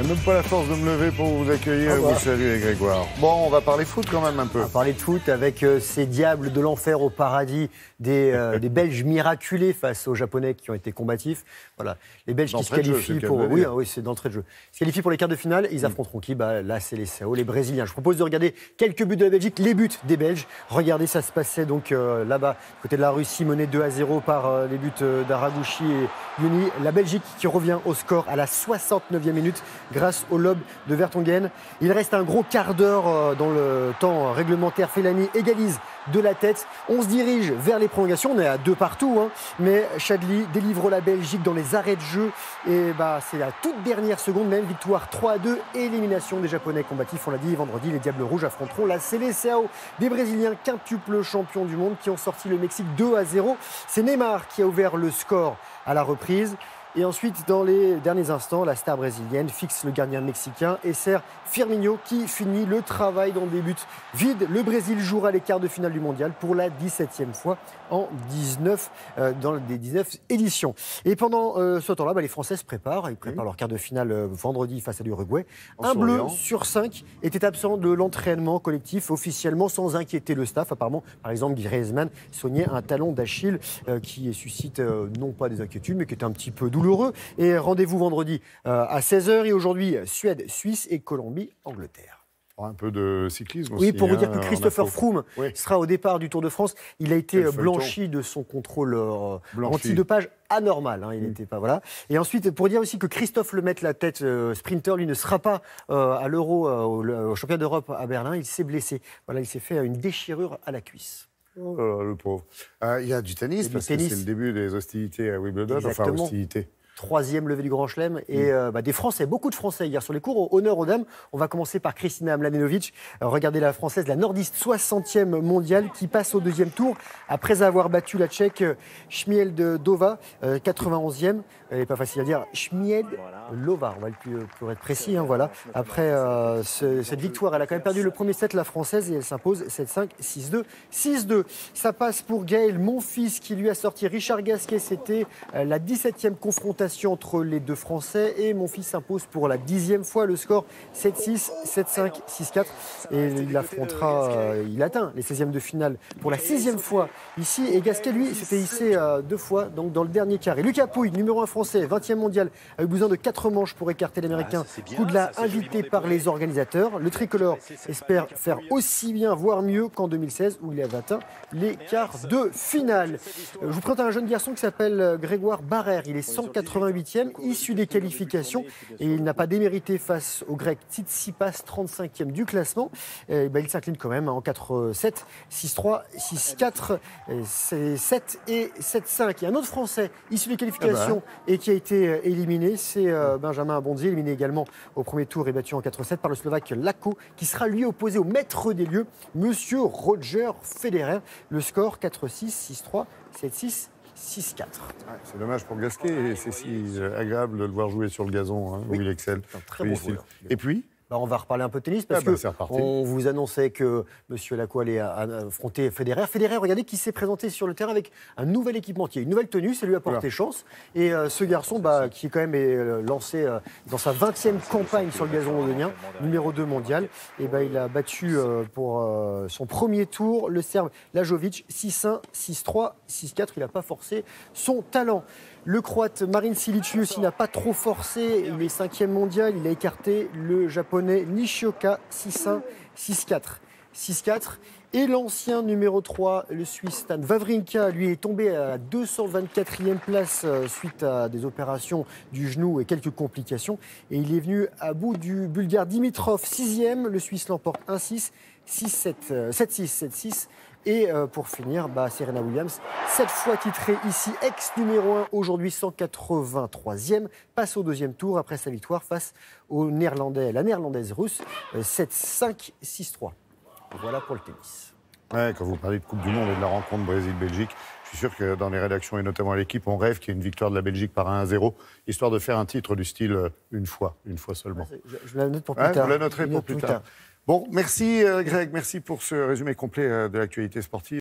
même pas la force de me lever pour vous accueillir et vous saluer, Grégoire. Bon, on va parler foot quand même un peu. On va parler de foot avec ces diables de l'enfer au paradis, des Belges miraculés face aux Japonais qui ont été combatifs. Voilà, les Belges qui se qualifient pour... Oui, c'est d'entrée de jeu. Se qualifient pour les quarts de finale, ils affronteront qui? Là, c'est les SAO, les Brésiliens. Je vous propose de regarder quelques buts de la Belgique, les buts des Belges. Regardez, ça se passait donc là-bas, côté de la Russie, mené 2-0 par les buts d'Haraguchi et Yoni. La Belgique qui revient au score à la 69e minute grâce au lob de Vertonghen. Il reste un gros quart d'heure dans le temps réglementaire. Fellaini égalise de la tête. On se dirige vers les prolongations. On est à 2 partout, mais Chadli délivre la Belgique dans les arrêts de jeu. Et c'est la toute dernière seconde même. Victoire 3-2. Élimination des Japonais combatifs. On l'a dit vendredi, les Diables Rouges affronteront la Seleção des Brésiliens, quintuple champion du monde, qui ont sorti le Mexique 2-0. C'est Neymar qui a ouvert le score à la reprise. Et ensuite, dans les derniers instants, la star brésilienne fixe le gardien mexicain et sert Firmino qui finit le travail dans des buts vides. Le Brésil jouera les quarts de finale du mondial pour la 17e fois en 19 éditions. Et pendant ce temps-là, les Français se préparent. Ils préparent leur quart de finale vendredi face à l'Uruguay. Un bleu sur 5 était absent de l'entraînement collectif officiellement sans inquiéter le staff. Apparemment, par exemple, Griezmann soignait un talon d'Achille qui suscite non pas des inquiétudes, mais qui est un petit peu douloureux. Et rendez-vous vendredi à 16h. Et aujourd'hui, Suède, Suisse et Colombie-Angleterre. Un peu de cyclisme aussi. Oui, pour vous dire que Christopher Froome sera au départ du Tour de France. Il a été blanchi de son contrôle antidopage anormal. Il n'était pas, voilà. Et ensuite, pour dire aussi que Christophe Lemaitre, la tête sprinter, lui ne sera pas à l'Euro, au championnat d'Europe à Berlin. Il s'est blessé. Voilà, il s'est fait une déchirure à la cuisse. Oh là là, le pauvre. Il y a du tennis, parce que c'est le début des hostilités à Wimbledon. Exactement. Enfin, hostilités. Troisième levée du Grand Chelem et des Français, beaucoup de Français hier sur les cours. Honneur aux dames. On va commencer par Kristina Mladenovic. Regardez la Française, la nordiste 60e mondiale qui passe au deuxième tour après avoir battu la Tchèque Śmieldova 91e. Elle n'est pas facile à dire. Śmielova, on va pour être précis. Voilà. Après cette victoire, elle a quand même perdu le premier set, la Française, et elle s'impose 7-5, 6-2, 6-2. Ça passe pour Gaël Monfils qui lui a sorti Richard Gasquet. C'était la 17e confrontation entre les deux Français et Monfils s'impose pour la 10e fois. Le score 7-6, 7-5, 6-4 et il atteint les 16e de finale pour la 6e fois ici. Et Gasquet, lui, s'était hissé 2 fois donc dans le dernier quart. Et Lucas Pouille, numéro 1 français, 20e mondial, a eu besoin de 4 manches pour écarter l'Américain. Coup-de-là invité par les organisateurs. Le tricolore espère faire aussi bien, voire mieux qu'en 2016 où il avait atteint les quarts de finale. Je vous présente un jeune garçon qui s'appelle Grégoire Barrère. Il est 188e, issu des qualifications, et il n'a pas démérité face au grec Tsitsipas, 35e du classement. Il s'incline quand même en 4-7, 6-3, 6-4, 7 et 7-5. Il y a un autre Français issu des qualifications et qui a été éliminé, c'est Benjamin Bonzi, éliminé également au premier tour et battu en 4-7 par le Slovaque Lako, qui sera lui opposé au maître des lieux, Monsieur Roger Federer. Le score 4-6, 6-3, 7-6. 6-4. C'est dommage pour Gasquet, et c'est si agréable de le voir jouer sur le gazon, où il excelle. Très bon joueur. Et puis on va reparler un peu de tennis parce qu'on vous annonçait que M. Lacroix allait affronter Federer. Federer, regardez, qui s'est présenté sur le terrain avec un nouvel équipementier, une nouvelle tenue, ça lui a porté chance. Et ce garçon, qui est quand même lancé dans sa 20e campagne sur le gazon londonien, numéro 2 mondial, il a battu pour son premier tour le Serbe Lajovic 6-1, 6-3, 6-4. Il n'a pas forcé son talent. Le Croate Marin Cilic aussi n'a pas trop forcé. Il est 5e mondial. Il a écarté le Japonais Nishioka 6-1, 6-4, 6-4. Et l'ancien numéro 3, le Suisse Stan Wawrinka, lui est tombé à la 224e place suite à des opérations du genou et quelques complications. Et il est venu à bout du Bulgare Dimitrov, 6e. Le Suisse l'emporte 1-6, 6-7, 7-6, 7-6. Et pour finir, Serena Williams, 7 fois titrée ici, ex-numéro 1, aujourd'hui 183e, passe au deuxième tour après sa victoire face au Néerlandais, la Néerlandaise russe, 7-5, 6-3. Voilà pour le tennis. Ouais, quand vous parlez de Coupe du Monde et de la rencontre Brésil-Belgique, je suis sûr que dans les rédactions et notamment à l'équipe, on rêve qu'il y ait une victoire de la Belgique par 1-0, histoire de faire un titre du style une fois seulement. Je la note pour plus tard. Vous la noterez pour plus tard. Bon, merci Greg, merci pour ce résumé complet de l'actualité sportive.